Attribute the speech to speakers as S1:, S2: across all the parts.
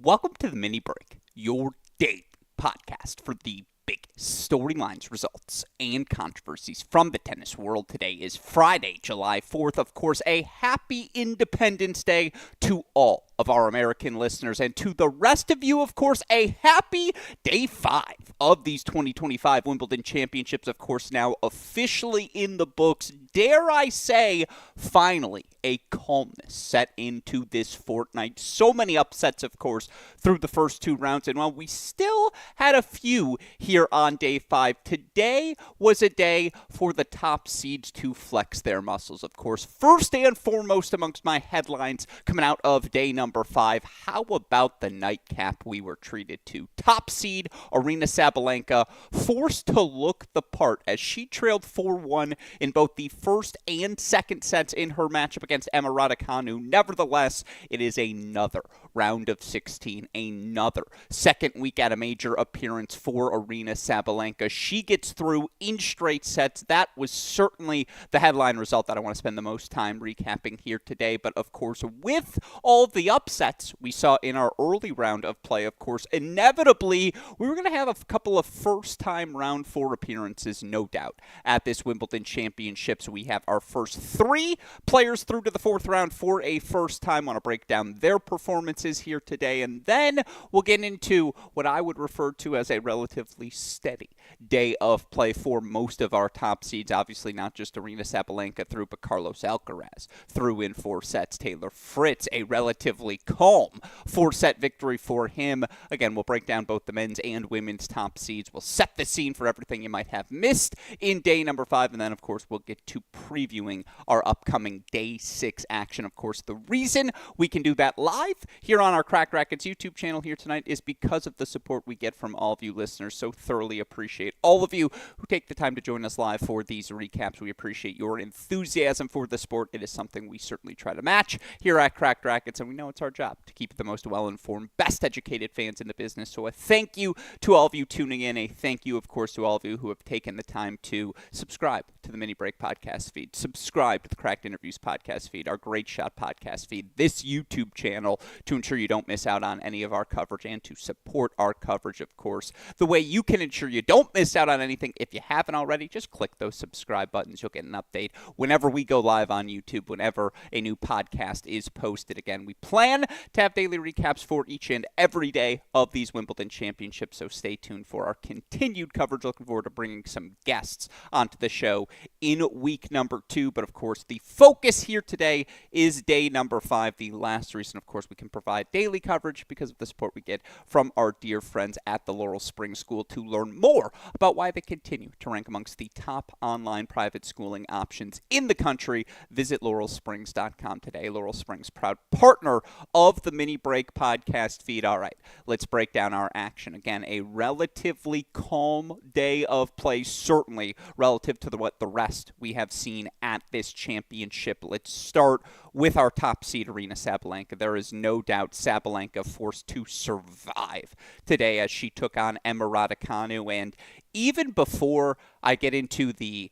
S1: Welcome to the Mini Break, your daily podcast for the big storylines, results, and controversies from the tennis world. Today is Friday, July 4th. Of course, a happy Independence Day to all of our American listeners, and to the rest of you, of course, a happy Day 5 of these 2025 Wimbledon Championships, of course, now officially in the books. Dare I say, finally, a calmness set into this fortnight. So many upsets, of course, through the first two rounds, and while we still had a few here on Day 5, today was a day for the top seeds to flex their muscles, of course. First and foremost amongst my headlines coming out of day number 5, how about the nightcap we were treated to? Top seed Aryna Sabalenka forced to look the part as she trailed 4-1 in both the first and second sets in her matchup against Emma Raducanu. Nevertheless, it is another round of 16, another second week at a major appearance for Aryna Sabalenka. She gets through in straight sets. That was certainly the headline result that I want to spend the most time recapping here today. But of course, with all of the upsets we saw in our early round of play, of course, inevitably, we were going to have a couple of first-time round 4 appearances, no doubt, at this Wimbledon Championships. We have our first 3 players through to the 4th round for a first time. I want to break down their performances here today, and then we'll get into what I would refer to as a relatively steady day of play for most of our top seeds. Obviously, not just Aryna Sabalenka through, but Carlos Alcaraz through in 4 sets. Taylor Fritz, a relatively calm 4-set victory for him. Again, we'll break down both the men's and women's top seeds. We'll set the scene for everything you might have missed in day number 5, and then, of course, we'll get to previewing our upcoming day 6 action. Of course, the reason we can do that live here on our Cracked Racquets YouTube channel here tonight is because of the support we get from all of you listeners. So thoroughly appreciate all of you who take the time to join us live for these recaps. We appreciate your enthusiasm for the sport. It is something we certainly try to match here at Cracked Racquets, and we know it's our job to keep the most well-informed, best-educated fans in the business. So a thank you to all of you tuning in. A thank you, of course, to all of you who have taken the time to subscribe to the Mini Break podcast feed, subscribe to the Cracked Interviews podcast feed, our Great Shot podcast feed, this YouTube channel, to ensure you don't miss out on any of our coverage and to support our coverage, of course. The way you can ensure you don't miss out on anything, if you haven't already, just click those subscribe buttons. You'll get an update whenever we go live on YouTube, whenever a new podcast is posted. Again, we plan to have daily recaps for each and every day of these Wimbledon Championships, so stay tuned for our continued coverage. Looking forward to bringing some guests onto the show in week number 2. But of course, the focus here today is day number 5. The last reason, of course, we can provide daily coverage because of the support we get from our dear friends at the Laurel Springs School. To learn more about why they continue to rank amongst the top online private schooling options in the country, visit laurelsprings.com today. Laurel Springs, proud partner of the Mini Break podcast feed. All right, let's break down our action. Again, a relatively calm day of play, certainly relative to what the rest we have seen at this championship. Let's start with our top seed, Aryna Sabalenka. There is no doubt Sabalenka forced to survive today as she took on Emma Raducanu. And even before I get into the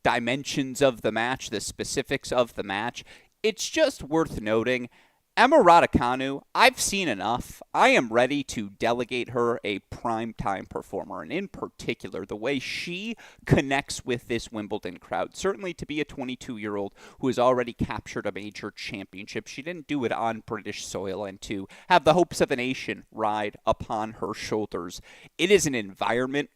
S1: dimensions of the match, the specifics of the match, it's just worth noting Emma Raducanu, I've seen enough. I am ready to delegate her a primetime performer, and in particular, the way she connects with this Wimbledon crowd. Certainly to be a 22-year-old who has already captured a major championship, she didn't do it on British soil, and to have the hopes of a nation ride upon her shoulders. It is an environment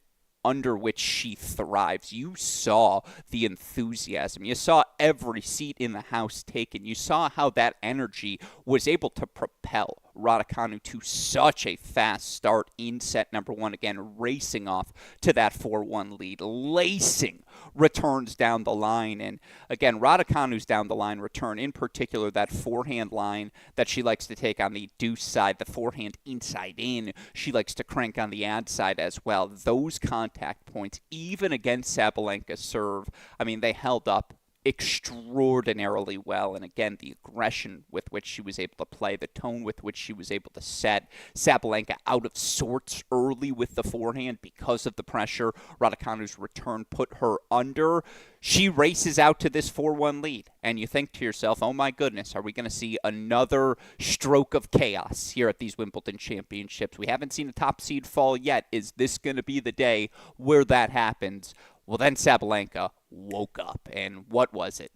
S1: under which she thrives. You saw the enthusiasm. You saw every seat in the house taken. You saw how that energy was able to propel Raducanu to such a fast start in set number 1. Again, racing off to that 4-1 lead, lacing returns down the line. And again, Raducanu's down the line return, in particular that forehand line that she likes to take on the deuce side, the forehand inside in, she likes to crank on the ad side as well. Those contact points, even against Sabalenka's serve, I mean, they held up extraordinarily well. And again, the aggression with which she was able to play, the tone with which she was able to set Sabalenka out of sorts early with the forehand because of the pressure. Raducanu's return put her under. She races out to this 4-1 lead, and you think to yourself, oh my goodness, are we going to see another stroke of chaos here at these Wimbledon Championships? We haven't seen a top seed fall yet. Is this going to be the day where that happens? Well, then Sabalenka woke up, and what was it?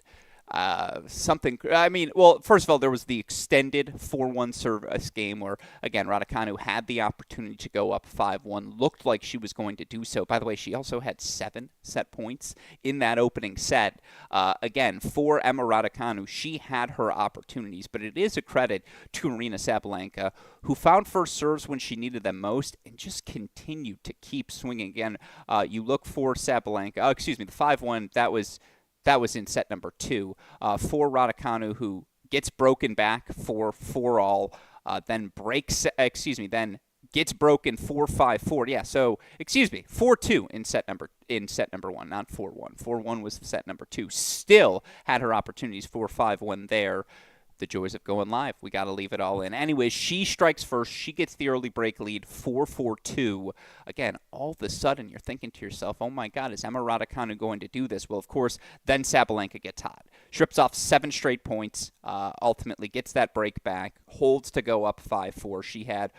S1: First of all, there was the extended 4-1 service game where, again, Raducanu had the opportunity to go up 5-1, looked like she was going to do so. By the way, she also had 7 set points in that opening set. Again, for Emma Raducanu, she had her opportunities, but it is a credit to Aryna Sabalenka, who found first serves when she needed them most and just continued to keep swinging. Again, you look for Sabalenka, the 5-1, that was in set number 2 for Raducanu, who gets broken back for 4-all, then gets broken 4-5-4. 4-2 in set number 1, not 4-1. 4-1 was set number 2. Still had her opportunities, 4-5-1 there. The joys of going live. We got to leave it all in. Anyways, she strikes first. She gets the early break lead, 4-4-2. Again, all of a sudden, you're thinking to yourself, oh my God, is Emma Raducanu going to do this? Well, of course, then Sabalenka gets hot. Strips off 7 straight points, ultimately gets that break back, holds to go up 5-4. She had,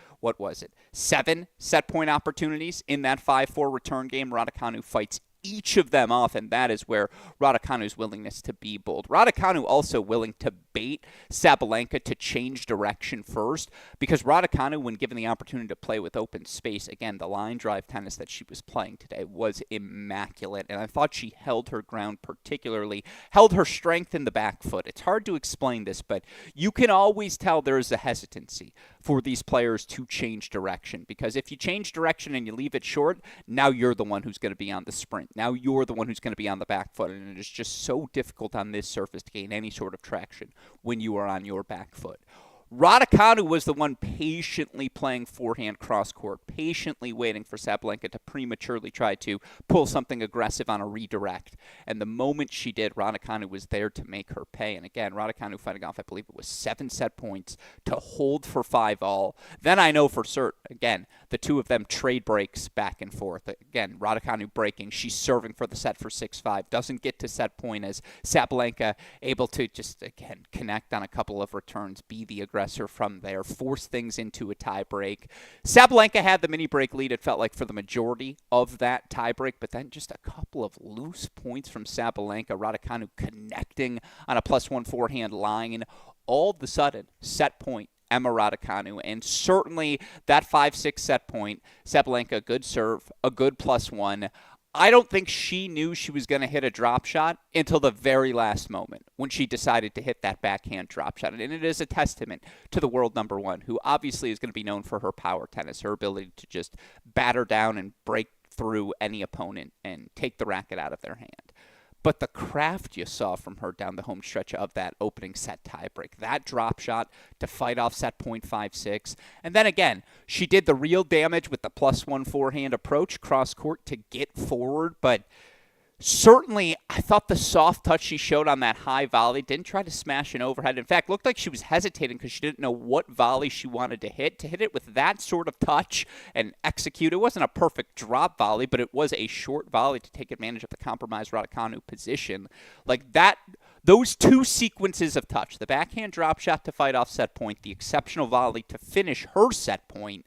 S1: 7 set point opportunities in that 5-4 return game. Raducanu fights each of them off, and that is where Raducanu's willingness to be bold. Raducanu also willing to bait Sabalenka to change direction first, because Raducanu, when given the opportunity to play with open space, again, the line drive tennis that she was playing today was immaculate, and I thought she held her ground, particularly held her strength in the back foot. It's hard to explain this, but you can always tell there is a hesitancy for these players to change direction, because if you change direction and you leave it short, now you're the one who's going to be on the sprint. Now you're the one who's going to be on the back foot, and it is just so difficult on this surface to gain any sort of traction when you are on your back foot. Raducanu was the one patiently playing forehand cross-court, patiently waiting for Sabalenka to prematurely try to pull something aggressive on a redirect. And the moment she did, Raducanu was there to make her pay. And again, Raducanu fighting off, I believe it was 7 set points to hold for 5-all. Then I know for certain, again, the two of them trade breaks back and forth. Again, Raducanu breaking, she's serving for the set for 6-5, doesn't get to set point as Sabalenka able to just, again, connect on a couple of returns, be the aggressor from there, force things into a tie break. Sabalenka had the mini break lead, it felt like, for the majority of that tie break, but then just a couple of loose points from Sabalenka, Raducanu connecting on a +1 forehand line. All of a sudden, set point, Emma Raducanu, and certainly that 5-6 set point, Sabalenka, good serve, a good +1. I don't think she knew she was going to hit a drop shot until the very last moment when she decided to hit that backhand drop shot. And it is a testament to the world number 1, who obviously is going to be known for her power tennis, her ability to just batter down and break through any opponent and take the racket out of their hand. But the craft you saw from her down the home stretch of that opening set tiebreak, that drop shot to fight off set point 5-6. And then again, she did the real damage with the +1 forehand approach cross court to get forward. But certainly, I thought the soft touch she showed on that high volley, didn't try to smash an overhead. In fact, looked like she was hesitating because she didn't know what volley she wanted to hit it with that sort of touch and execute. It wasn't a perfect drop volley, but it was a short volley to take advantage of the compromised Raducanu position. Like that, those two sequences of touch, the backhand drop shot to fight off set point, the exceptional volley to finish her set point,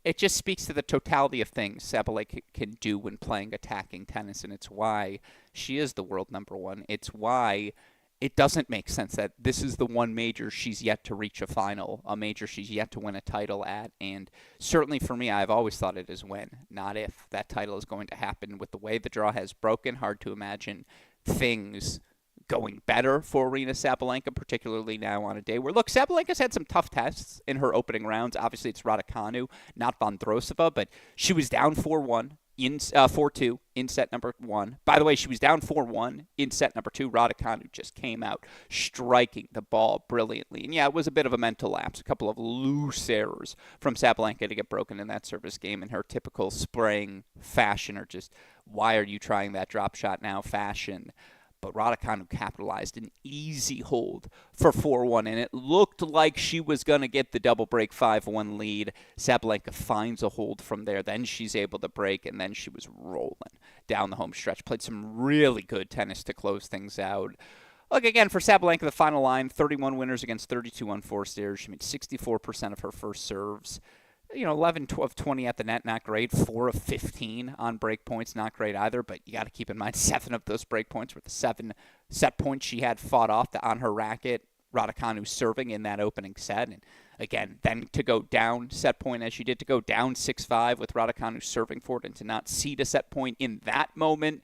S1: it just speaks to the totality of things Sabalenka can do when playing attacking tennis, and it's why she is the world number 1. It's why it doesn't make sense that this is the one major she's yet to reach a final, a major she's yet to win a title at. And certainly for me, I've always thought it is when, not if, that title is going to happen. With the way the draw has broken, hard to imagine things going better for Aryna Sabalenka, particularly now on a day where, look, Sabalenka's had some tough tests in her opening rounds. Obviously, it's Raducanu, not Vondrousova, but she was down 4-1. 4-2 in set number 1. By the way, she was down 4-1 in set number 2. Raducanu just came out striking the ball brilliantly. And yeah, it was a bit of a mental lapse. A couple of loose errors from Sabalenka to get broken in that service game in her typical spraying fashion, or just, why are you trying that drop shot now fashion. But Raducanu capitalized an easy hold for 4-1, and it looked like she was going to get the double break 5-1 lead. Sabalenka finds a hold from there. Then she's able to break, and then she was rolling down the home stretch. Played some really good tennis to close things out. Look, again, for Sabalenka, the final line, 31 winners against 32 unforced errors. She made 64% of her first serves. 11 of 20 at the net, not great. 4 of 15 on break points, not great either. But you got to keep in mind, 7 of those break points were the 7 set points she had fought off on her racket. Raducanu serving in that opening set. And again, then to go down set point as she did, to go down 6-5 with Raducanu serving for it and to not cede a set point in that moment.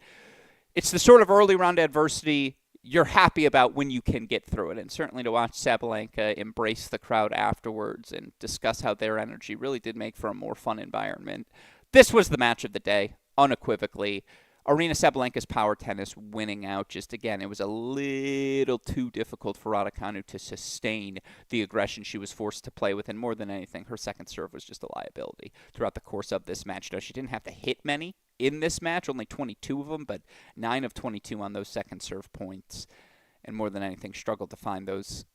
S1: It's the sort of early round adversity you're happy about when you can get through it. And certainly to watch Sabalenka embrace the crowd afterwards and discuss how their energy really did make for a more fun environment. This was the match of the day, unequivocally. Aryna Sabalenka's power tennis winning out. Just again, it was a little too difficult for Raducanu to sustain the aggression she was forced to play with. And more than anything, her second serve was just a liability throughout the course of this match. Now, she didn't have to hit many in this match, only 22 of them, but 9 of 22 on those second serve points. And more than anything, struggled to find that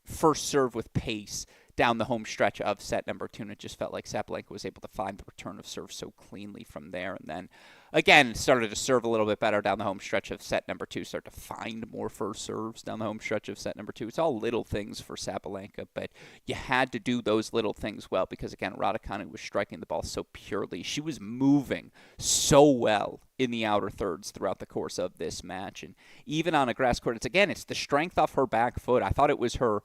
S1: first serve with pace down the home stretch of set number 2, and it just felt like Sabalenka was able to find the return of serve so cleanly from there. And then, again, started to serve a little bit better down the home stretch of set number 2, start to find more first serves down the home stretch of set number 2. It's all little things for Sabalenka, but you had to do those little things well because, again, Raducanu was striking the ball so purely. She was moving so well in the outer thirds throughout the course of this match. And even on a grass court, it's the strength off her back foot. I thought it was her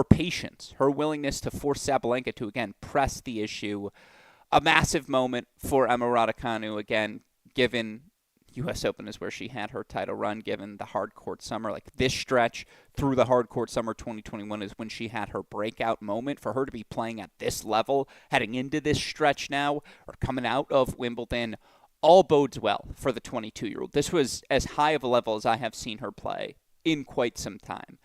S1: patience, her willingness to force Sabalenka to, again, press the issue. A massive moment for Emma Raducanu, again, given U.S. Open is where she had her title run, given the hard court summer. Like, this stretch through the hard court summer 2021 is when she had her breakout moment. For her to be playing at this level, heading into this stretch now, or coming out of Wimbledon, all bodes well for the 22-year-old. This was as high of a level as I have seen her play in quite some time.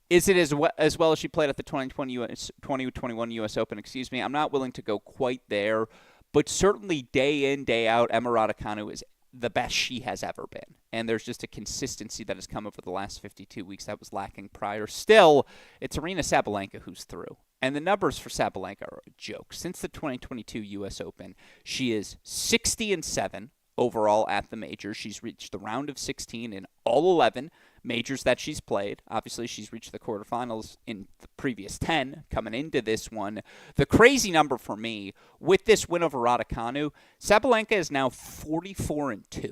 S1: Is it as well as she played at the 2021 U.S. Open? I'm not willing to go quite there, but certainly day in, day out, Emma Raducanu is the best she has ever been. And there's just a consistency that has come over the last 52 weeks that was lacking prior. Still, it's Aryna Sabalenka who's through. And the numbers for Sabalenka are a joke. Since the 2022 U.S. Open, she is 60-7 overall at the majors. She's reached the round of 16 in all 11 majors that she's played. Obviously, she's reached the quarterfinals in the previous 10 coming into this one. The crazy number for me, with this win over Raducanu, Sabalenka is now 44-2.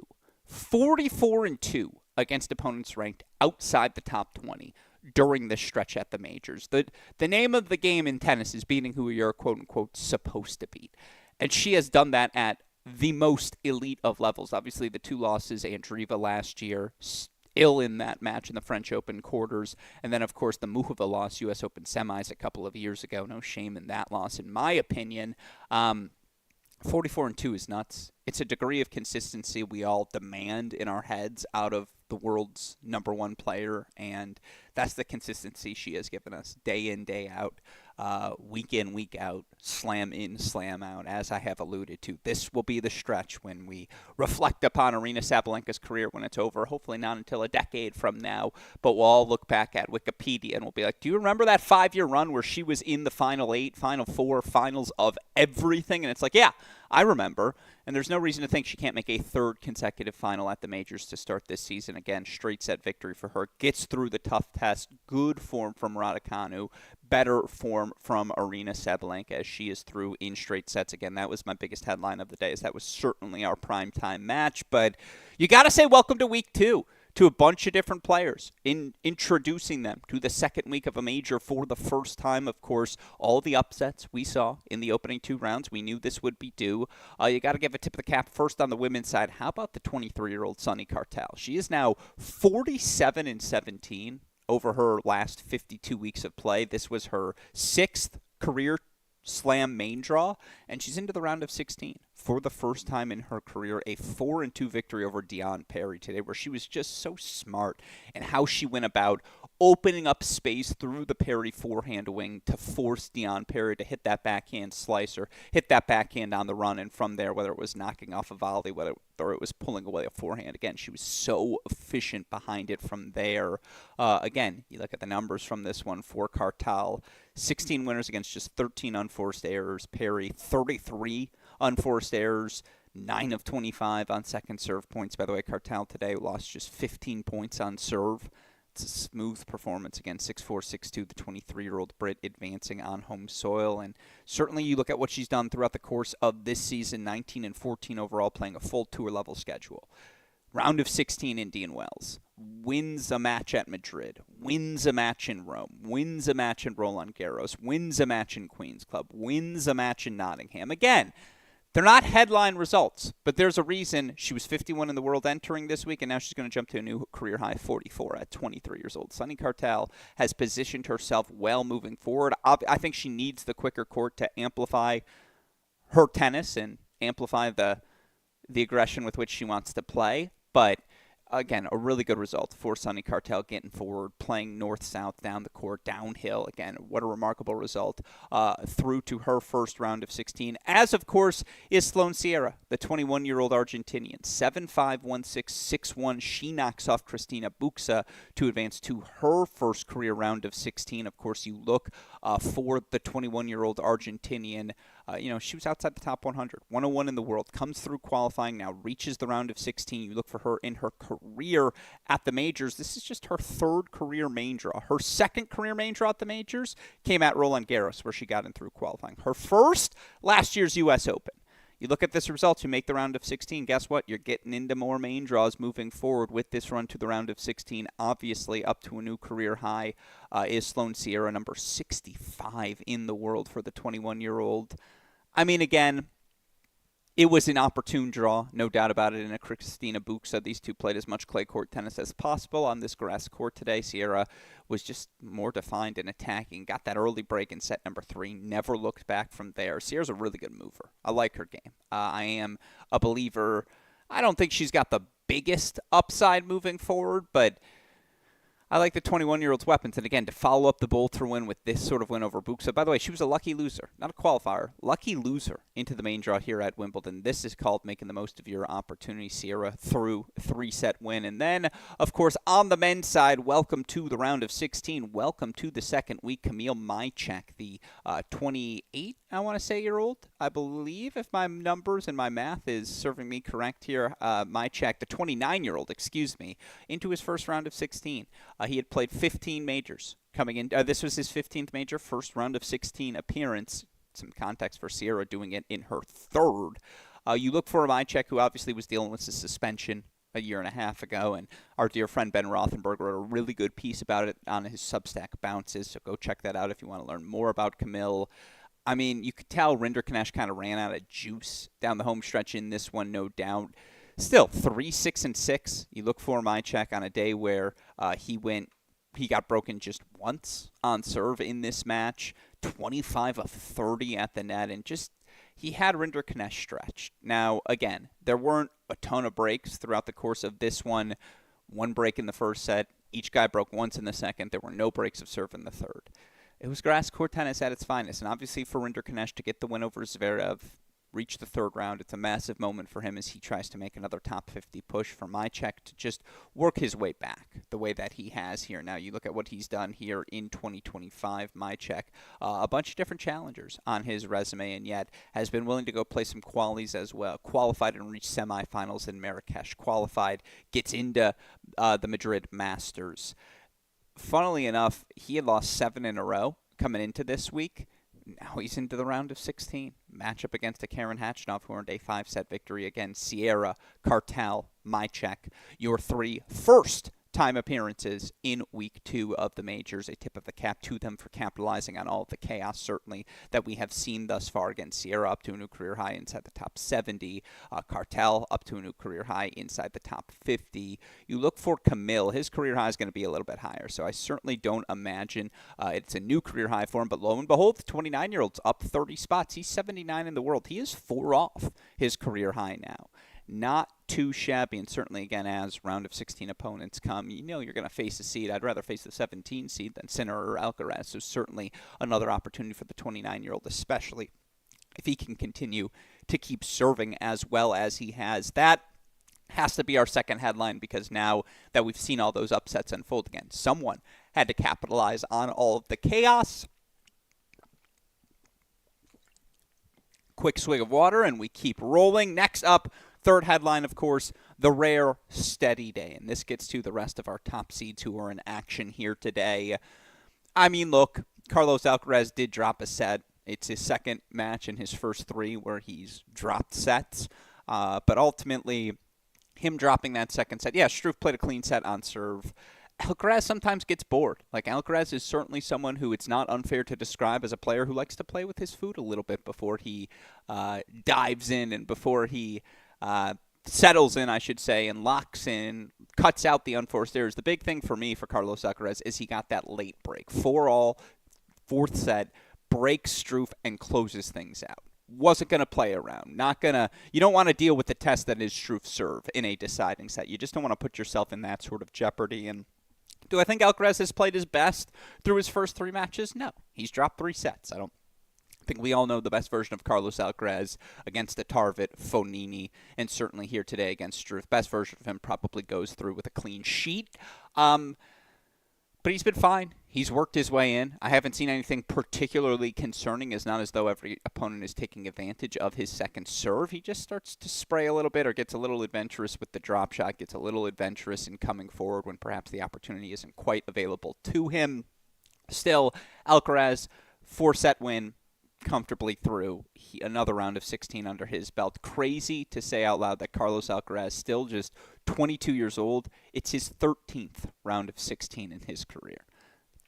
S1: 44-2 against opponents ranked outside the top 20 during this stretch at the majors. The name of the game in tennis is beating who you're quote-unquote supposed to beat. And she has done that at the most elite of levels. Obviously, the 2 losses, Andreeva last year, ill in that match in the French Open quarters. And then, of course, the Muhova loss, U.S. Open semis a couple of years ago. No shame in that loss, in my opinion. 44-2 is nuts. It's a degree of consistency we all demand in our heads out of the world's number 1 player, and that's the consistency she has given us day in, day out, week in, week out, slam in, slam out. As I have alluded to, this will be the stretch when we reflect upon Aryna Sabalenka's career when it's over, hopefully not until a decade from now, but we'll all look back at Wikipedia and we'll be like, do you remember that 5-year run where she was in the Final 8, Final 4, finals of everything? And it's like, yeah, I remember. And there's no reason to think she can't make a 3rd consecutive final at the majors to start this season. Again, straight set victory for her. Gets through the tough test. Good form from Raducanu. Better form from Aryna Sabalenka as she is through in straight sets. Again, that was my biggest headline of the day, as that was certainly our primetime match. But you got to say welcome to week 2. to a bunch of different players, introducing them to the second week of a major for the first time. Of course, all the upsets we saw in the opening 2 rounds, we knew this would be due. You got to give a tip of the cap first on the women's side. How about the 23-year-old Sunny Cartel? She is now 47-17 over her last 52 weeks of play. This was her 6th career Slam main draw, and she's into the round of 16 for the first time in her career. A 4-2 victory over Dionne Perry today, where she was just so smart in how she went about opening up space through the Perry forehand wing to force Dionne Perry to hit that backhand slicer, hit that backhand on the run, and from there, whether it was knocking off a volley, whether it was pulling away a forehand. Again, she was so efficient behind it from there. Again, you look at the numbers from this one for Cartel. 16 winners against just 13 unforced errors. Perry, 33 unforced errors, 9 of 25 on second serve points. By the way, Cartel today lost just 15 points on serve. It's a smooth performance again, 6-4, 6-2, the 23-year-old Brit advancing on home soil. And certainly you look at what she's done throughout the course of this season, 19-14 overall, playing a full tour-level schedule. Round of 16 Indian Wells, wins a match at Madrid, wins a match in Rome, wins a match in Roland Garros, wins a match in Queen's Club, wins a match in Nottingham. Again, they're not headline results, but there's a reason she was 51 in the world entering this week, and now she's going to jump to a new career high, 44 at 23 years old. Sunny Cartel has positioned herself well moving forward. I think she needs the quicker court to amplify her tennis and amplify the aggression with which she wants to play. But again, a really good result for Sunny Cartel, getting forward, playing north-south down the court, downhill. Again, what a remarkable result through to her first round of 16. As, of course, is Sloane Sierra, the 21-year-old Argentinian. 7-5, 1-6, 6-1. She knocks off Cristina Buxa to advance to her first career round of 16. Of course, you look for the 21-year-old Argentinian. She was outside the top 100, 101 in the world, comes through qualifying, now reaches the round of 16. You look for her in her career at the majors. This is just her 3rd career main draw. Her 2nd career main draw at the majors came at Roland Garros, where she got in through qualifying. Her first, last year's U.S. Open. You look at this result, you make the round of 16. Guess what? You're getting into more main draws moving forward with this run to the round of 16. Obviously, up to a new career high is Sloane Sierra, number 65 in the world for the 21-year-old. I mean, again, it was an opportune draw, no doubt about it, in a Cristina Buxa. These two played as much clay court tennis as possible on this grass court today. Sierra was just more defined and attacking, got that early break in set number 3, never looked back from there. Sierra's a really good mover. I like her game. I am a believer. I don't think she's got the biggest upside moving forward, but I like the 21-year-old's weapons. And again, to follow up the Bolter win with this sort of win over Buxa. By the way, she was a lucky loser, not a qualifier. Lucky loser into the main draw here at Wimbledon. This is called making the most of your opportunity. Sierra through 3-set win. And then, of course, on the men's side, welcome to the round of 16. Welcome to the second week. Kamil Majchak, the 28, I want to say, year old, I believe, if my numbers and my math is serving me correct here. Majchak, the 29-year-old, into his first round of 16. He had played 15 majors coming in. This was his 15th major, first round of 16 appearance. Some context for Sierra doing it in her 3rd. You look for Majchak, who obviously was dealing with a suspension a year and a half ago, and our dear friend Ben Rothenberg wrote a really good piece about it on his Substack Bounces, so go check that out if you want to learn more about Kamil. I mean, you could tell Rinderknecht kind of ran out of juice down the home stretch in this one, no doubt. Still, 3-6-6. You look for Majchak on a day where he got broken just once on serve in this match, 25 of 30 at the net, and just he had Rinderknecht stretched. Now, again, there weren't a ton of breaks throughout the course of this one. One break in the first set. Each guy broke once in the second. There were no breaks of serve in the third. It was grass court tennis at its finest, and obviously for Rinderknecht to get the win over Zverev, reach the 3rd round. It's a massive moment for him as he tries to make another top 50 push. For Majchak to just work his way back the way that he has here. Now, you look at what he's done here in 2025. Majchak, a bunch of different challengers on his resume, and yet has been willing to go play some qualies as well. Qualified and reached semifinals in Marrakesh. Qualified, gets into the Madrid Masters. Funnily enough, he had lost 7 in a row coming into this week. Now he's into the round of 16. Matchup against a Karen Khachanov, who earned a 5-set victory against Sierra, Cartel, my check, your 3 first-time appearances in Week 2 of the majors. A tip of the cap to them for capitalizing on all of the chaos, certainly, that we have seen thus far. Again, Sierra up to a new career high inside the top 70. Cartel up to a new career high inside the top 50. You look for Camille. His career high is going to be a little bit higher, so I certainly don't imagine it's a new career high for him. But lo and behold, the 29-year-old's up 30 spots. He's 79 in the world. He is 4 off his career high now. Not too shabby, and certainly, again, as round of 16 opponents come, you know you're going to face a seed. I'd rather face the 17 seed than Sinner or Alcaraz, so certainly another opportunity for the 29-year-old, especially if he can continue to keep serving as well as he has. That has to be our second headline, because now that we've seen all those upsets unfold again, someone had to capitalize on all of the chaos. Quick swig of water, and we keep rolling. Next up, third headline, of course, the rare steady day. And this gets to the rest of our top seeds who are in action here today. I mean, look, Carlos Alcaraz did drop a set. It's his second match in his first 3 where he's dropped sets. But ultimately, him dropping that second set, yeah, Struff played a clean set on serve. Alcaraz sometimes gets bored. Like, Alcaraz is certainly someone who it's not unfair to describe as a player who likes to play with his food a little bit before he dives in and before he settles in, I should say, and locks in, cuts out the unforced errors. The big thing for me for Carlos Alcaraz is he got that late break. 4-all, fourth set, breaks Struff and closes things out. Wasn't going to play around. You don't want to deal with the test that is Struff's serve in a deciding set. You just don't want to put yourself in that sort of jeopardy. And do I think Alcaraz has played his best through his first 3 matches? No. He's dropped 3 sets. I think we all know the best version of Carlos Alcaraz against the Tarvit, Fognini, and certainly here today against Struff. Best version of him probably goes through with a clean sheet. But he's been fine. He's worked his way in. I haven't seen anything particularly concerning. It's not as though every opponent is taking advantage of his second serve. He just starts to spray a little bit or gets a little adventurous with the drop shot, gets a little adventurous in coming forward when perhaps the opportunity isn't quite available to him. Still, Alcaraz, 4-set win, comfortably through. Another round of 16 under his belt. Crazy to say out loud that Carlos Alcaraz, still just 22 years old, it's his 13th round of 16 in his career.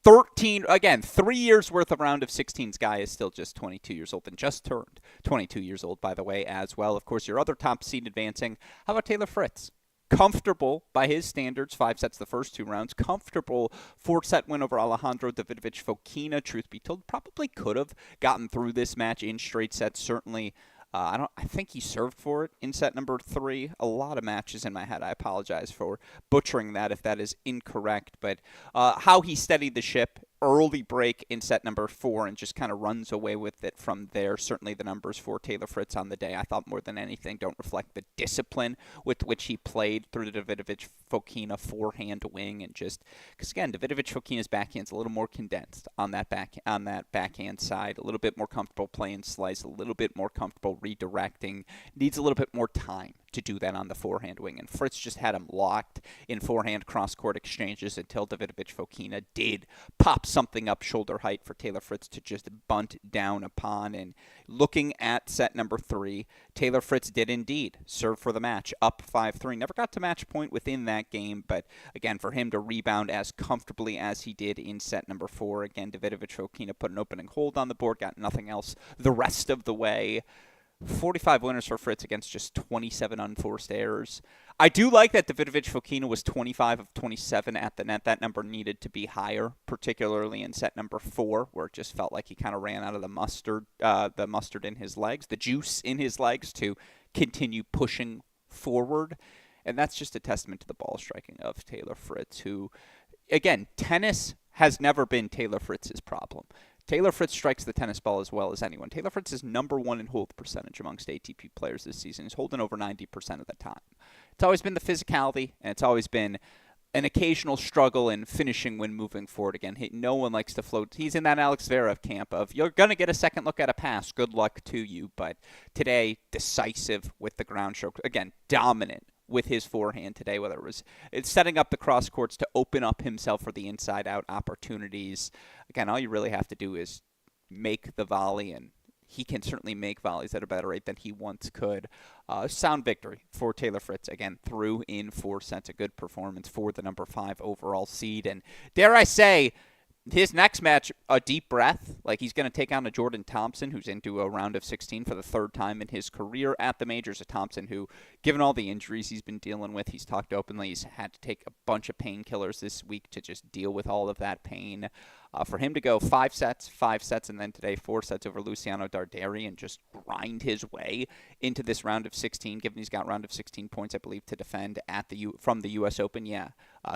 S1: 13, again, 3 years worth of round of 16's guy is still just 22 years old, and just turned 22 years old, by the way, as well. Of course, your other top seed advancing. How about Taylor Fritz? Comfortable by his standards, 5 sets the first 2 rounds. Comfortable 4-set win over Alejandro Davidovich Fokina. Truth be told, probably could have gotten through this match in straight sets. Certainly, I think he served for it in set number 3. A lot of matches in my head. I apologize for butchering that if that is incorrect. But how he steadied the ship. Early break in set number 4 and just kind of runs away with it from there. Certainly the numbers for Taylor Fritz on the day, I thought more than anything, don't reflect the discipline with which he played through the Davidovich Fokina forehand wing, and just because again, Davidovich Fokina's backhand's a little more condensed on that backhand side, a little bit more comfortable playing slice, a little bit more comfortable redirecting, needs a little bit more time to do that on the forehand wing, and Fritz just had him locked in forehand cross-court exchanges until Davidovich Fokina did pop something up shoulder height for Taylor Fritz to just bunt down upon. And looking at set number 3, Taylor Fritz did indeed serve for the match, up 5-3. Never got to match point within that game, but again, for him to rebound as comfortably as he did in set number 4, again, Davidovich Fokina put an opening hold on the board, got nothing else the rest of the way. 45 winners for Fritz against just 27 unforced errors. I do like that Davidovich Fokina was 25 of 27 at the net. That number needed to be higher, particularly in set number 4, where it just felt like he kind of ran out of the mustard in his legs, the juice in his legs to continue pushing forward. And that's just a testament to the ball striking of Taylor Fritz, who, again, tennis has never been Taylor Fritz's problem. Taylor Fritz strikes the tennis ball as well as anyone. Taylor Fritz is number 1 in hold percentage amongst ATP players this season. He's holding over 90% of the time. It's always been the physicality, and it's always been an occasional struggle in finishing when moving forward again. No one likes to float. He's in that Alex Zverev camp of, you're going to get a second look at a pass. Good luck to you. But today, decisive with the ground stroke. Again, dominant with his forehand today, whether it's setting up the cross courts to open up himself for the inside-out opportunities. Again, all you really have to do is make the volley and he can certainly make volleys at a better rate than he once could. Sound victory for Taylor Fritz. Again, threw in 4 sets. A good performance for the number 5 overall seed. And dare I say, his next match, a deep breath. Like, he's going to take on a Jordan Thompson, who's into a round of 16 for the 3rd time in his career at the majors. A Thompson who, given all the injuries he's been dealing with, he's talked openly, he's had to take a bunch of painkillers this week to just deal with all of that pain. For him to go 5 sets, and then today 4 sets over Luciano Darderi and just grind his way into this round of 16, given he's got round of 16 points, I believe, to defend at from the U.S. Open.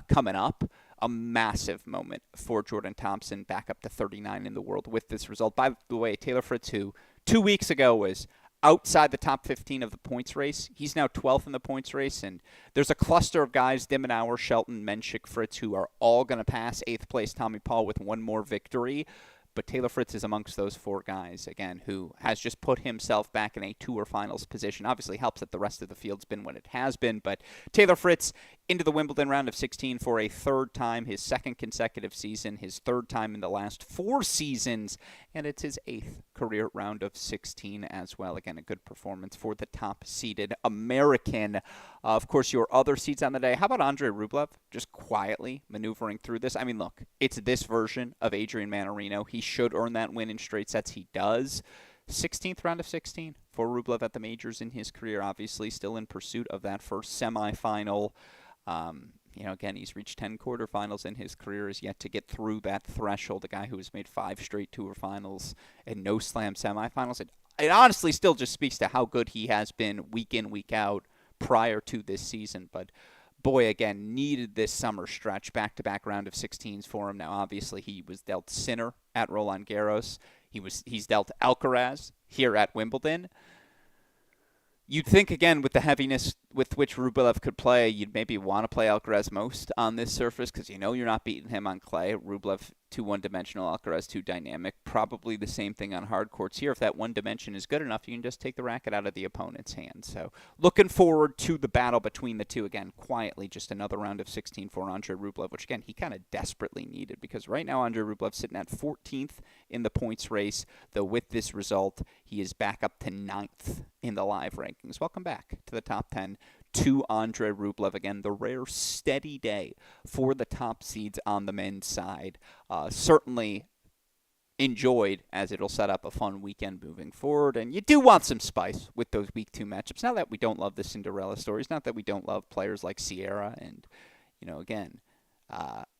S1: Coming up. A massive moment for Jordan Thompson, back up to 39 in the world with this result. By the way, Taylor Fritz, who 2 weeks ago was outside the top 15 of the points race, he's now 12th in the points race, and there's a cluster of guys, Dimmenauer, Shelton, Menchik, Fritz, who are all going to pass 8th place Tommy Paul with one more victory. But Taylor Fritz is amongst those 4 guys, again, who has just put himself back in a tour finals position. Obviously helps that the rest of the field's been what it has been, but Taylor Fritz into the Wimbledon round of 16 for a 3rd time, his 2nd consecutive season, his 3rd time in the last 4 seasons, and it's his 8th career round of 16 as well. Again, a good performance for the top-seeded American. Of course, your other seeds on the day. How about Andre Rublev just quietly maneuvering through this? I mean, look, it's this version of Adrian Mannarino. He should earn that win in straight sets. He does. 16th round of 16 for Rublev at the majors in his career, obviously still in pursuit of that first semifinal. Again, he's reached 10 quarterfinals in his career, is yet to get through that threshold. A guy who has made 5 straight tour finals and no slam semifinals. It honestly still just speaks to how good he has been week in, week out prior to this season. But boy, again, needed this summer stretch, back-to-back round of 16s for him. Now, obviously, he was dealt Sinner at Roland Garros. He's dealt Alcaraz here at Wimbledon. You'd think, again, with the heaviness with which Rublev could play, you'd maybe want to play Alcaraz most on this surface because you know you're not beating him on clay. Rublev, too one-dimensional, Alcaraz, too dynamic. Probably the same thing on hard courts here. If that one dimension is good enough, you can just take the racket out of the opponent's hand. So looking forward to the battle between the two. Again, quietly, just another round of 16 for Andre Rublev, which, again, he kind of desperately needed because right now Andre Rublev sitting at 14th in the points race, though with this result, he is back up to 9th in the live rankings. Welcome back to the top 10 to Andre Rublev. Again, the rare steady day for the top seeds on the men's side. Certainly enjoyed, as it'll set up a fun weekend moving forward. And you do want some spice with those week 2 matchups. Not that we don't love the Cinderella stories, not that we don't love players like Sierra and, again,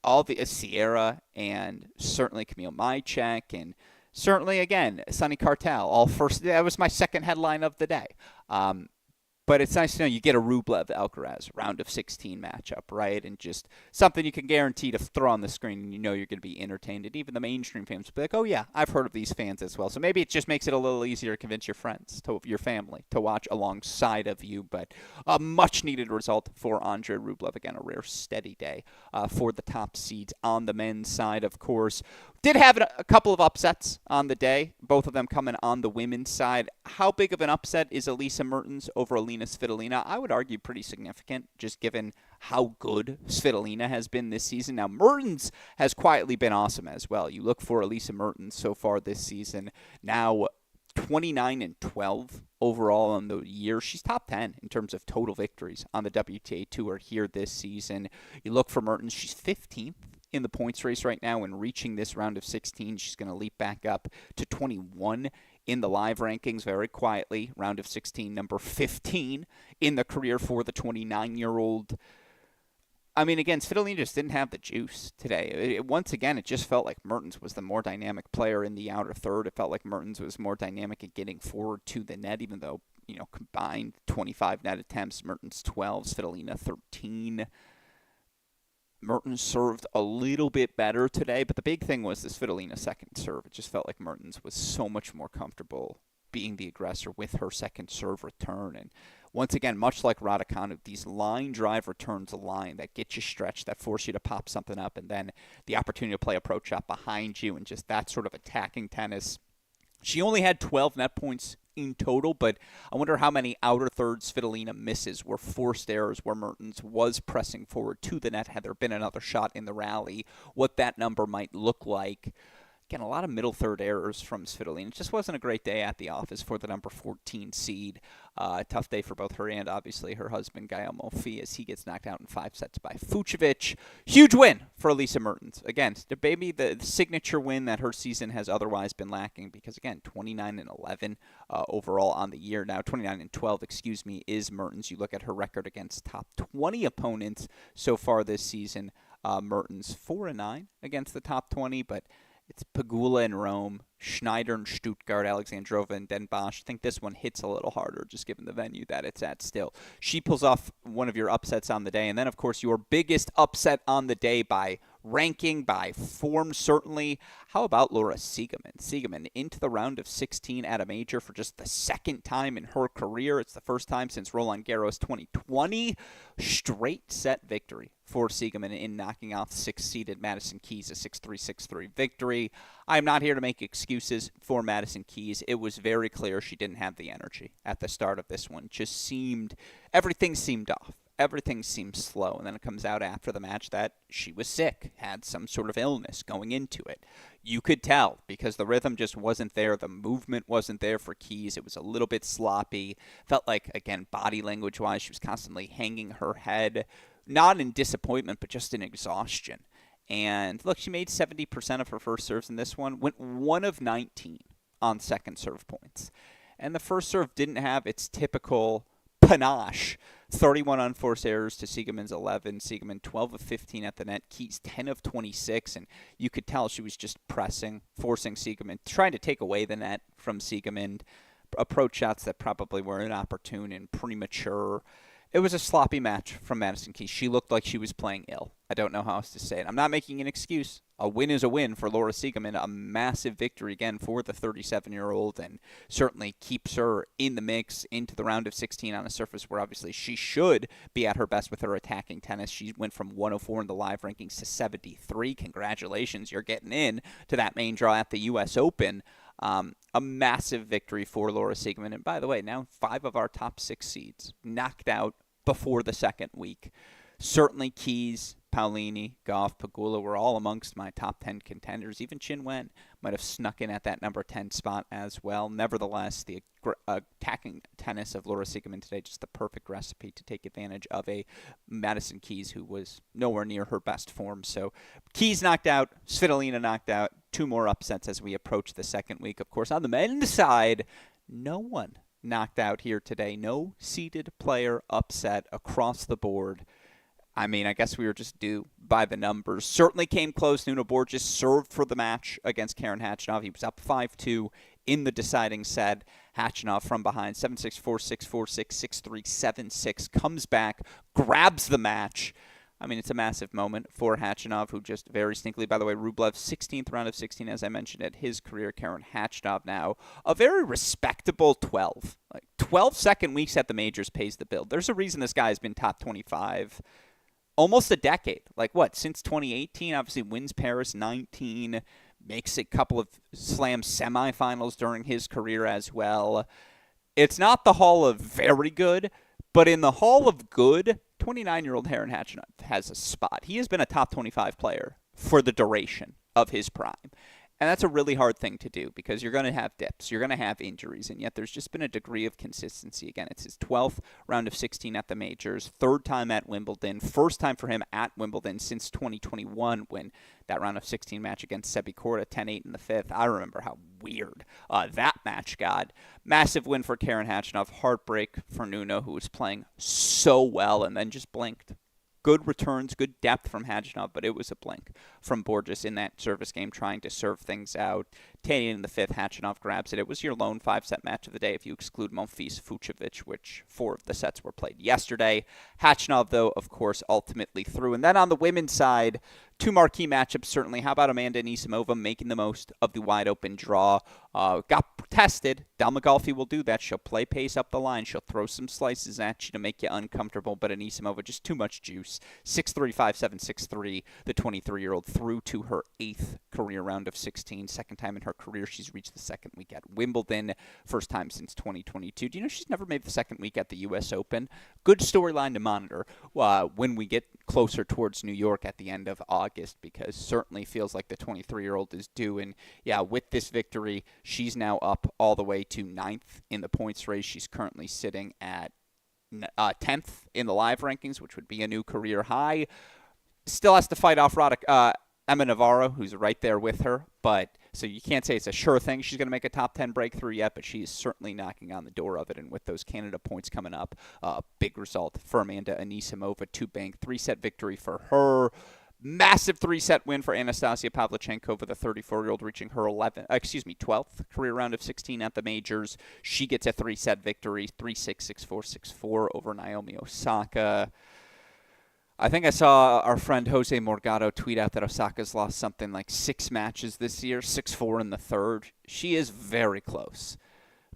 S1: all the Sierra and certainly Camille Mychek and certainly, again, Sonny Cartel. That was my second headline of the day. But it's nice to know you get a Rublev-Alcaraz round of 16 matchup, right? And just something you can guarantee to throw on the screen and you know you're going to be entertained. And even the mainstream fans will be like, oh, yeah, I've heard of these fans as well. So maybe it just makes it a little easier to convince your friends, your family, to watch alongside of you. But a much-needed result for Andre Rublev. Again, a rare steady day for the top seeds on the men's side, of course. Did have a couple of upsets on the day, both of them coming on the women's side. How big of an upset is Elisa Mertens over Alina Svitolina? I would argue pretty significant, just given how good Svitolina has been this season. Now, Mertens has quietly been awesome as well. You look for Elisa Mertens so far this season, now 29-12 overall on the year. She's top 10 in terms of total victories on the WTA Tour here this season. You look for Mertens, she's 15th in the points race right now, and reaching this round of 16, she's going to leap back up to 21 in the live rankings very quietly. Round of 16, number 15 in the career for the 29-year-old. I mean, again, Svitolina just didn't have the juice today. Once again, it just felt like Mertens was the more dynamic player in the outer third. It felt like Mertens was more dynamic at getting forward to the net, even though, combined 25 net attempts, Mertens 12, Svitolina 13. Mertens served a little bit better today, but the big thing was the Svitolina second serve. It just felt like Mertens was so much more comfortable being the aggressor with her second serve return. And once again, much like Raducanu, these line drive returns that get you stretched, that force you to pop something up, and then the opportunity to play approach shot behind you and just that sort of attacking tennis. She only had 12 net points in total, but I wonder how many outer third Svitolina misses were forced errors where Mertens was pressing forward to the net had there been another shot in the rally, what that number might look like. Again, a lot of middle third errors from Svitolina. It just wasn't a great day at the office for the number 14 seed. Tough day for both her and obviously her husband, Gael Monfils, as he gets knocked out in 5 sets by Fucsovics. Huge win for Elise Mertens. Again, the signature win that her season has otherwise been lacking because, again, 29-11 overall on the year. Now, 29-12, is Mertens. You look at her record against top 20 opponents so far this season. Mertens 4-9 against the top 20, but it's Pegula in Rome, Schneider in Stuttgart, Alexandrova and Den Bosch. I think this one hits a little harder just given the venue that it's at still. She pulls off one of your upsets on the day. And then, of course, your biggest upset on the day by ranking, by form, certainly. How about Laura Siegemund? Siegemund into the round of 16 at a major for just the second time in her career. It's the first time since Roland Garros 2020. Straight set victory for Siegemund in knocking off 6-seeded Madison Keys, a 6-3, 6-3 victory. I'm not here to make excuses for Madison Keys. It was very clear she didn't have the energy at the start of this one. Everything seemed off. Everything seemed slow, and then it comes out after the match that she was sick, had some sort of illness going into it. You could tell because the rhythm just wasn't there. The movement wasn't there for Keys. It was a little bit sloppy. Felt like, again, body language-wise, she was constantly hanging her head, not in disappointment, but just in exhaustion. And look, she made 70% of her first serves in this one, went 1 of 19 on second serve points. And the first serve didn't have its typical panache. 31 unforced errors to Siegemund's 11. Siegemund 12 of 15 at the net. Keys 10 of 26. And you could tell she was just pressing, forcing Siegemund, trying to take away the net from Siegemund. Approach shots that probably were inopportune and premature. It was a sloppy match from Madison Keys. She looked like she was playing ill. I don't know how else to say it. I'm not making an excuse. A win is a win for Laura Siegemund. A massive victory again for the 37-year-old and certainly keeps her in the mix into the round of 16 on a surface where obviously she should be at her best with her attacking tennis. She went from 104 in the live rankings to 73. Congratulations. You're getting in to that main draw at the U.S. Open. A massive victory for Laura Siegemund. And by the way, now 5 of our top 6 seeds knocked out before the second week. Certainly Keys, Paolini, Goff, Pegula were all amongst my top 10 contenders. Even Qin Wen might have snuck in at that number 10 spot as well. Nevertheless, the attacking tennis of Laura Siegemund today, just the perfect recipe to take advantage of a Madison Keys who was nowhere near her best form. So Keys knocked out, Svitolina knocked out, 2 more upsets as we approach the second week. Of course, on the men's side, no one knocked out here today. No seeded player upset across the board. I mean, I guess we were just due by the numbers. Certainly came close. Nuno Borges served for the match against Karen Khachanov. He was up 5-2 in the deciding set. Khachanov from behind, 7-6, 4-6, 4-6, 6-3, 7-6, comes back, grabs the match. I mean, it's a massive moment for Khachanov, who just very sneakily, by the way, Rublev's 16th round of 16, as I mentioned, at his career. Karen Khachanov now, a very respectable 12. 12 second weeks at the majors pays the bill. There's a reason this guy has been top 25 almost a decade. Since 2018, obviously wins Paris 19, makes a couple of slam semifinals during his career as well. It's not the Hall of Very Good, but in the Hall of Good, 29-year-old Karen Khachanov has a spot. He has been a top 25 player for the duration of his prime. And that's a really hard thing to do because you're going to have dips, you're going to have injuries, and yet there's just been a degree of consistency. Again, it's his 12th round of 16 at the majors, 3rd time at Wimbledon, 1st time for him at Wimbledon since 2021 when that round of 16 match against Sebi Korda, 10-8 in the 5th. I remember how weird that match got. Massive win for Karen Khachanov, heartbreak for Nuno, who was playing so well and then just blinked. Good returns, good depth from Khachanov, but it was a blink from Borges in that service game trying to serve things out. 10 in the 5th, Khachanov grabs it. It was your lone 5-set match of the day if you exclude Monfils Fucsovics, which 4 of the sets were played yesterday. Khachanov, though, of course, ultimately through. And then on the women's side, 2 marquee matchups, certainly. How about Amanda Anisimova making the most of the wide-open draw? Got tested. Delma Golfi will do that. She'll play pace up the line. She'll throw some slices at you to make you uncomfortable, but Anisimova, just too much juice. 6-3, 5-7, 6-3. The 23-year-old through to her 8th career round of 16, second time in her her career. She's reached the second week at Wimbledon, first time since 2022. Do you know she's never made the second week at the U.S. Open? Good storyline to monitor when we get closer towards New York at the end of August, because certainly feels like the 23-year-old is due. And yeah, with this victory, she's now up all the way to 9th in the points race. She's currently sitting at 10th in the live rankings, which would be a new career high. Still has to fight off Emma Navarro, who's right there with her. But so you can't say it's a sure thing she's going to make a top 10 breakthrough yet, but she's certainly knocking on the door of it. And with those Canada points coming up, big result for Amanda Anisimova. 2-bank 3-set victory for her. Massive 3-set win for Anastasia Pavlyuchenkova, the 34-year-old, reaching her 12th career round of 16 at the majors. She gets a 3-set victory, 3-6, 6-4, 6-4 over Naomi Osaka. I think I saw our friend Jose Morgado tweet out that Osaka's lost something like 6 matches this year, 6-4 in the third. She is very close.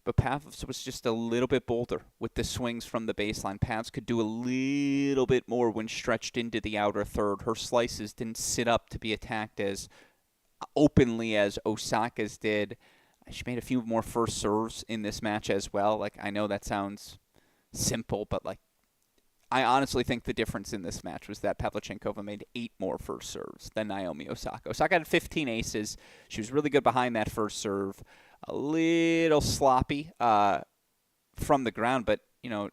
S1: But Pavs was just a little bit bolder with the swings from the baseline. Pavs could do a little bit more when stretched into the outer third. Her slices didn't sit up to be attacked as openly as Osaka's did. She made a few more first serves in this match as well. Like, I know that sounds simple, but like, I honestly think the difference in this match was that Pavlyuchenkova made 8 more first serves than Naomi Osaka. Osaka had 15 aces. She was really good behind that first serve. A little sloppy from the ground, but, you know,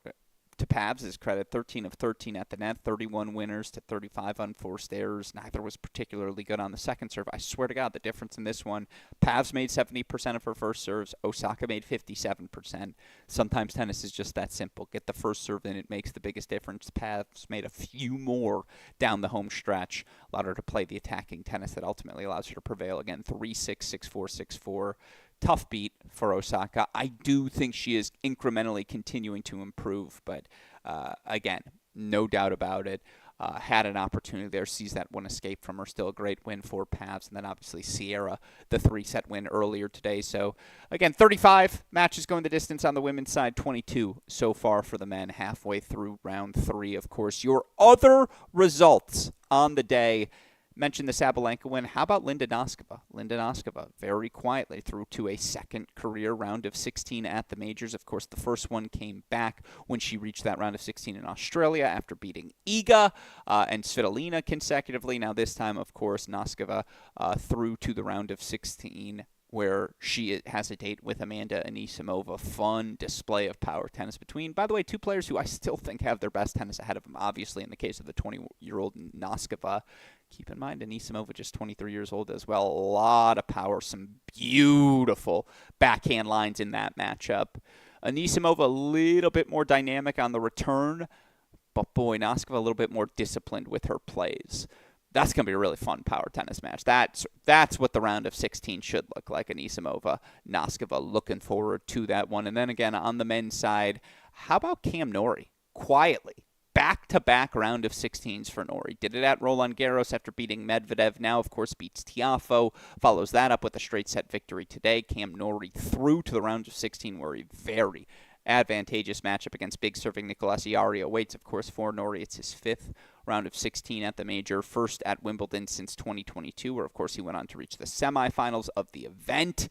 S1: to Pavs' credit, 13 of 13 at the net, 31 winners to 35 unforced errors. Neither was particularly good on the second serve. I swear to God, the difference in this one, Pavs made 70% of her first serves. Osaka made 57%. Sometimes tennis is just that simple. Get the first serve in, it makes the biggest difference. Pavs made a few more down the home stretch, allowed her to play the attacking tennis that ultimately allows her to prevail. Again, 3-6, 6-4, 6-4. Tough beat for Osaka. I do think she is incrementally continuing to improve, but again, no doubt about it. Had an opportunity there, sees that one escape from her. Still a great win for Pavs. And then obviously Sierra, the 3-set win earlier today. So again, 35 matches going the distance on the women's side, 22 so far for the men, halfway through round 3. Of course, your other results on the day. Mentioned the Sabalenka win. How about Linda Noskova? Linda Noskova very quietly through to a second career round of 16 at the majors. Of course, the first one came back when she reached that round of 16 in Australia after beating Iga and Svitolina consecutively. Now this time, of course, Noskova through to the round of 16 where she has a date with Amanda Anisimova. Fun display of power tennis between, by the way, 2 players who I still think have their best tennis ahead of them. Obviously, in the case of the 20-year-old Noskova. Keep in mind, Anisimova just 23 years old as well. A lot of power, some beautiful backhand lines in that matchup. Anisimova a little bit more dynamic on the return, but boy, Noskova a little bit more disciplined with her plays. That's going to be a really fun power tennis match. That's what the round of 16 should look like. Anisimova, Noskova, looking forward to that one. And then again, on the men's side, how about Cam Norrie? Quietly, back-to-back round of 16s for Norrie. Did it at Roland Garros after beating Medvedev. Now, of course, beats Tiafoe. Follows that up with a straight-set victory today. Cam Norrie through to the round of 16 where he very advantageous matchup against big serving Nicolas Jarry awaits, of course, for Norrie. It's his 5th round of 16 at the major, first at Wimbledon since 2022, where, of course, he went on to reach the semifinals of the event.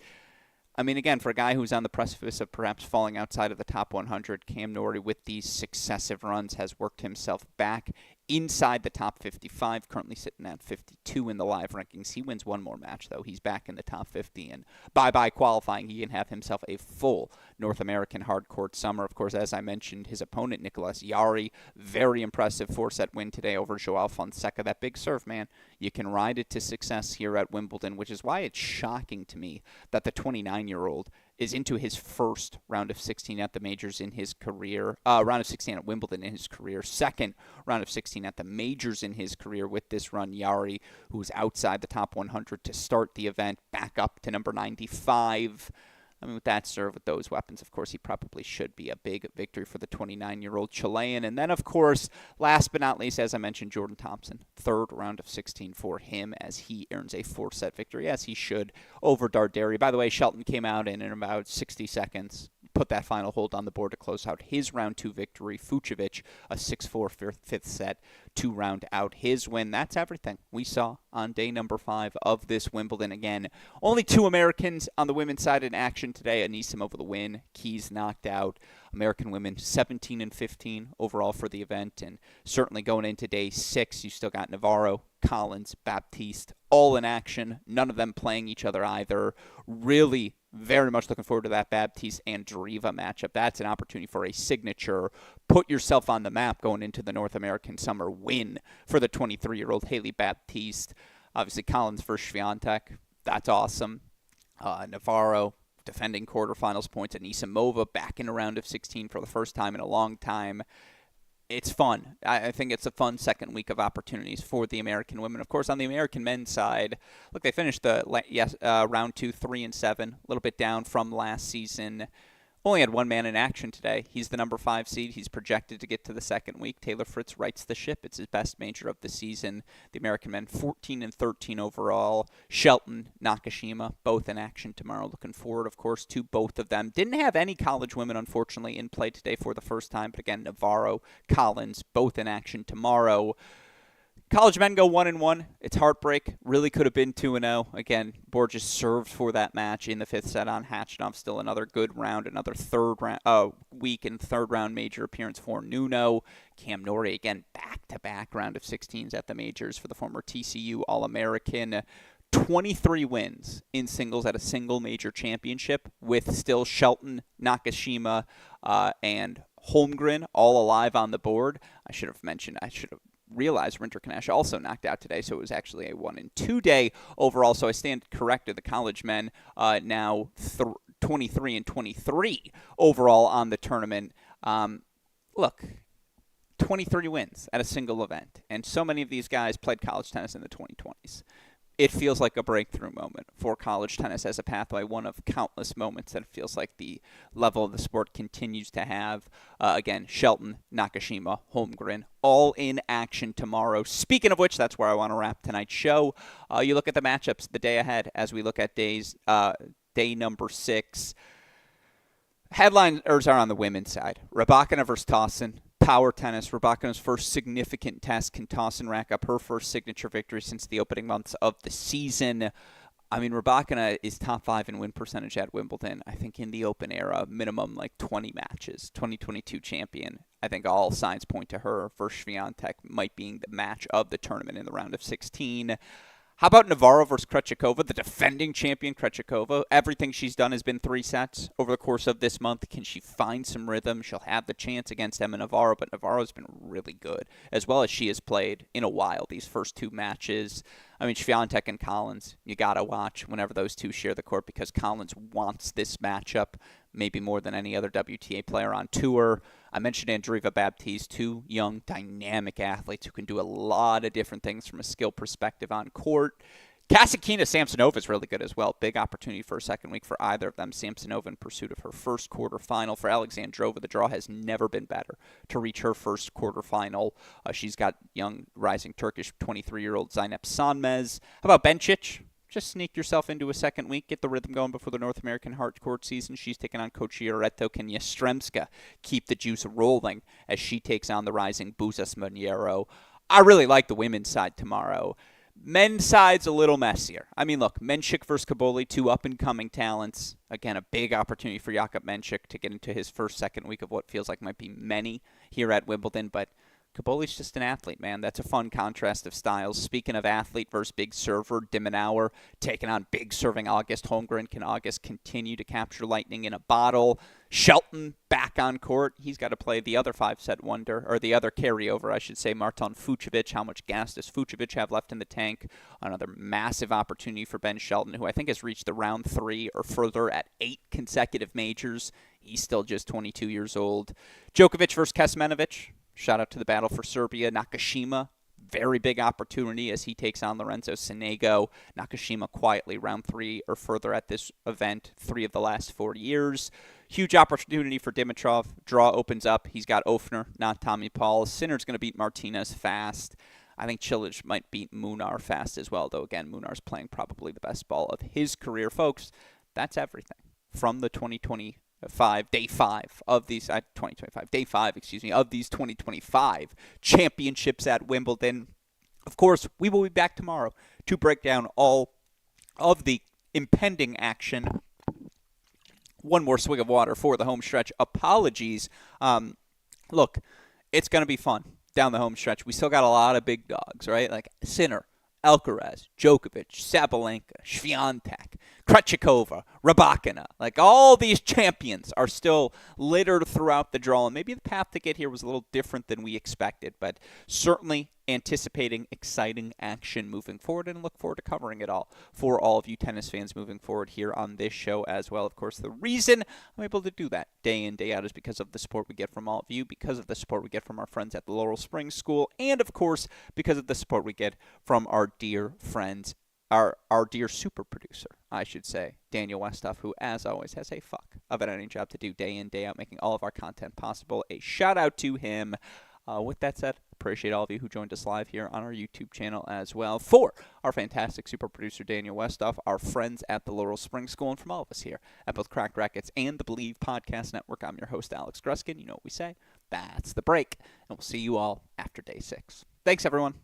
S1: I mean, again, for a guy who's on the precipice of perhaps falling outside of the top 100, Cam Norrie, with these successive runs, has worked himself back inside the top 55, currently sitting at 52 in the live rankings. He wins one more match, though. He's back in the top 50, and bye-bye qualifying. He can have himself a full North American hardcourt summer. Of course, as I mentioned, his opponent, Nicolas Jarry, very impressive 4-set win today over Joao Fonseca. That big serve, man, you can ride it to success here at Wimbledon, which is why it's shocking to me that the 29-year-old is into his first round of 16 at the majors in his career, round of 16 at Wimbledon in his career, second round of 16 at the majors in his career with this run. Jarry, who was outside the top 100 to start the event, back up to number 95. I mean, with that serve, with those weapons, of course, he probably should be a big victory for the 29-year-old Chilean. And then, of course, last but not least, as I mentioned, Jordan Thompson, third round of 16 for him as he earns a 4-set victory, as he should, over Darderi. By the way, Shelton came out in about 60 seconds, put that final hold on the board to close out his round 2 victory. Fucsovics, a 6-4 fifth set to round out his win. That's everything we saw on day number 5 of this Wimbledon. Again, only 2 Americans on the women's side in action today. Anisimova the win, Keys knocked out. American women 17 and 15 overall for the event, and certainly going into day 6, you still got Navarro, Collins, Baptiste, all in action. None of them playing each other either. Really very much looking forward to that Baptiste and Driva matchup. That's an opportunity for a signature, put yourself on the map going into the North American Summer win for the 23-year-old Haley Baptiste. Obviously, Collins versus Swiatek. That's awesome. Navarro, defending quarterfinals points. Anisimova back in a round of 16 for the first time in a long time. It's fun. I think it's a fun second week of opportunities for the American women. Of course, on the American men's side, look, they finished the round 2, 3-7, a little bit down from last season. Only had one man in action today. He's the number 5 seed. He's projected to get to the second week. Taylor Fritz rights the ship. It's his best major of the season. The American men 14 and 13 overall. Shelton, Nakashima, both in action tomorrow. Looking forward, of course, to both of them. Didn't have any college women, unfortunately, in play today for the first time. But again, Navarro, Collins, both in action tomorrow. College men go 1-1. It's heartbreak. Really could have been 2-0. Again, Borges served for that match in the 5th set on Khachanov. Still another good round, another week and third round major appearance for Nuno. Cam Norrie, again, back-to-back round of 16s at the majors for the former TCU All-American. 23 wins in singles at a single major championship, with still Shelton, Nakashima, and Holmgren all alive on the board. I should have realized Rinter Kanash also knocked out today, so it was actually a 1-2 day overall. So I stand corrected. The college men now 23 and 23 overall on the tournament. Look, 23 wins at a single event, and so many of these guys played college tennis in the 2020s. It feels like a breakthrough moment for college tennis as a pathway, one of countless moments that it feels like the level of the sport continues to have. Again, Shelton, Nakashima, Holmgren, all in action tomorrow. Speaking of which, that's where I want to wrap tonight's show. You look at the matchups the day ahead as we look at day number 6. Headliners are on the women's side. Rybakina versus Tauson. Power tennis, Rybakina's first significant test. Can Tauson rack up her first signature victory since the opening months of the season? I mean, Rybakina is top 5 in win percentage at Wimbledon. I think in the Open era, minimum like 20 matches. 2022 champion. I think all signs point to her versus Swiatek might being the match of the tournament in the round of 16. How about Navarro versus Krejcikova, the defending champion Krejcikova? Everything she's done has been 3 sets over the course of this month. Can she find some rhythm? She'll have the chance against Emma Navarro, but Navarro's been really good, as well as she has played in a while these first 2 matches. I mean, Swiatek and Collins, you got to watch whenever those two share the court, because Collins wants this matchup maybe more than any other WTA player on tour. I mentioned Andriva Baptiste, 2 young, dynamic athletes who can do a lot of different things from a skill perspective on court. Kasatkina Samsonova is really good as well. Big opportunity for a second week for either of them. Samsonova in pursuit of her first quarterfinal. For Alexandrova, the draw has never been better to reach her first quarterfinal. She's got young, rising Turkish 23-year-old Zeynep Sonmez. How about Bencic? Just sneak yourself into a second week, get the rhythm going before the North American hardcourt season. She's taking on Kochiaretto. Can Yastremska keep the juice rolling as she takes on the rising Buzas Maniero? I really like the women's side tomorrow. Men's side's a little messier. I mean, look, Menchik versus Kaboli, 2 up-and-coming talents. Again, a big opportunity for Jakub Menchik to get into his second week of what feels like might be many here at Wimbledon, but Kaboli's just an athlete, man. That's a fun contrast of styles. Speaking of athlete versus big server, Dimenauer taking on big serving August Holmgren. Can August continue to capture lightning in a bottle? Shelton back on court. He's got to play the other 5-set wonder, or the other carryover, I should say, Marton Fucsovics. How much gas does Fucsovics have left in the tank? Another massive opportunity for Ben Shelton, who I think has reached the round 3 or further at 8 consecutive majors. He's still just 22 years old. Djokovic versus Kecmanovic. Shout out to the battle for Serbia. Nakashima, very big opportunity as he takes on Lorenzo Sonego. Nakashima quietly round 3 or further at this event, 3 of the last 4 years. Huge opportunity for Dimitrov. Draw opens up. He's got Ofner, not Tommy Paul. Sinner's going to beat Martinez fast. I think Cilic might beat Munar fast as well, though, again, Munar's playing probably the best ball of his career. Folks, that's everything from the 2020 day 5 of these 2025, day 5, excuse me, of these 2025 championships at Wimbledon. Of course, we will be back tomorrow to break down all of the impending action. One more swig of water for the home stretch. Apologies. Look, it's going to be fun down the home stretch. We still got a lot of big dogs, right? Like Sinner, Alcaraz, Djokovic, Sabalenka, Swiatek, Krejcikova, Rybakina. Like, all these champions are still littered throughout the draw. And maybe the path to get here was a little different than we expected, but certainly anticipating exciting action moving forward, and look forward to covering it all for all of you tennis fans moving forward here on this show as well. Of course, the reason I'm able to do that day in, day out is because of the support we get from all of you, because of the support we get from our friends at the Laurel Springs School, and of course, because of the support we get from our dear friends, our dear super producer, I should say, Daniel Westoff, who, as always, has a fuck of an editing job to do day in, day out, making all of our content possible. A shout out to him. With that said, appreciate all of you who joined us live here on our YouTube channel as well. For our fantastic super producer, Daniel Westoff, our friends at the Laurel Springs School, and from all of us here at both Cracked Rackets and the Believe Podcast Network, I'm your host, Alex Gruskin. You know what we say. That's the break. And we'll see you all after day 6. Thanks, everyone.